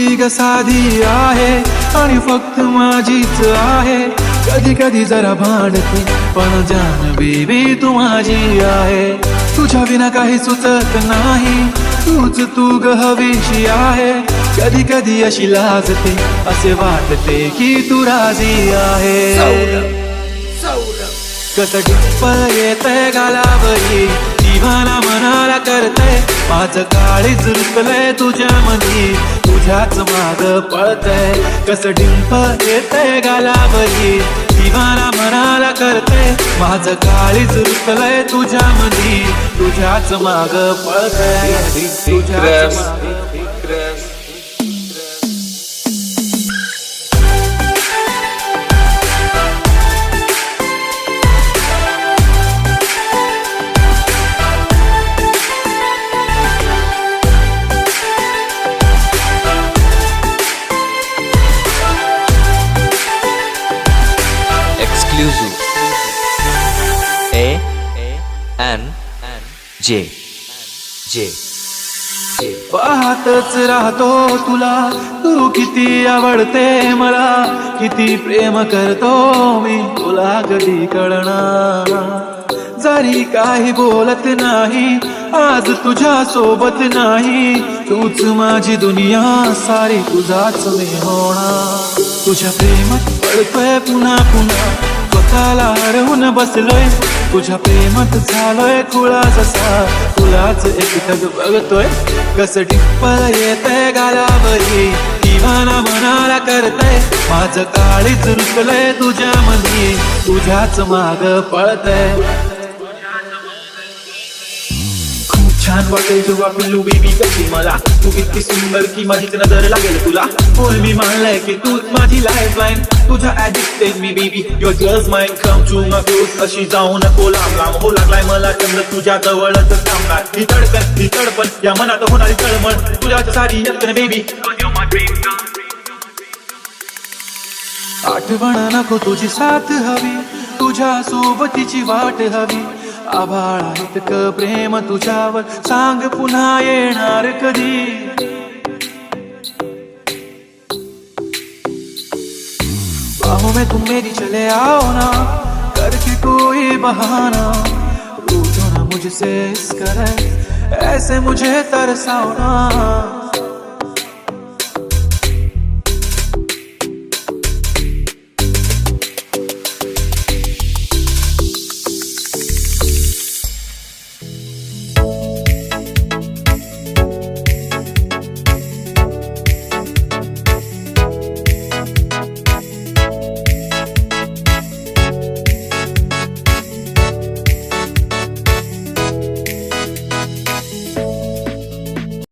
ती ग साधी आहे आणि फक्त माझीच आहे. कधी कधी जरा भांडते पण जान बेबी तू माझी आहे. तुझ्या विना काही सुचत नाही, तूच तू ग हवीशी आहे. कधी कधी अशी लाजते असे वाटते की तू राजी आहे. कसं डिंपल येतंय गालावरी, दिवाना मनाला करतंय. माझं काळीज रुतलंय तुझ्या मधी, तुझ्याच माग पळतंय. कसं डिंपल येतंय गालावरी, दिवाना मनाला करतंय. माझं काळीज रुतलंय तुझ्या मधी, तुझ्याच माग पळतंय. तुझ्याच माग. Exclusive A-N-J पाहतच राहतो तुला, तू किती आवडते मला, किती प्रेम करतो मी तुला कधी कळणार. जरी काही बोलत नाही आज तुझ्या सोबत नाही, तूच माझी दुनिया सारी तुझाच मी होणार. तुझ्या प्रेमात पडतोय पुन्हा पुन्हा, स्वतःला हरवून बसलोय. तुझ्या प्रेमात झालोय खुळा जसा, तुलाच एकटक बघतोय. कसं डिंपल येतंय गालावरी, दिवाना मनाला करतंय. माझं काळीज रुतलंय तुझ्या मधी, तुझ्याच माग पळतंय. छान वाटेल जेव्हा पिल्लू बेबी कशी मला, तू इतकी सुंदर की माझीच नजर लागेल तुला. होय मी मानलंय की तूच माझी लाईफलाईन, तुझ्या ऍडिक्टेड मी baby, your just mind. Come to my close, अशी जाऊ नको लांब लांब. हो लागलाय मला चंद्र तुझ्या जवळच थांबणार. ही धडकन ही तडपण या मनात होणारी तळमळ, तुझ्याच सारी यत्न बेबी. आठवण नको तुझी साथ हवी, तुझ्या सोबतीची वाट हवी. आभाळ इतकं प्रेम तुझ्यावर, सांग पुन्हा येणार कधी. बाहों में तुम मेरी चले आओ ना, करके कोई बहाना. रूठो ना मुझसे इस कदर, ऐसे मुझे तरसाओ ना.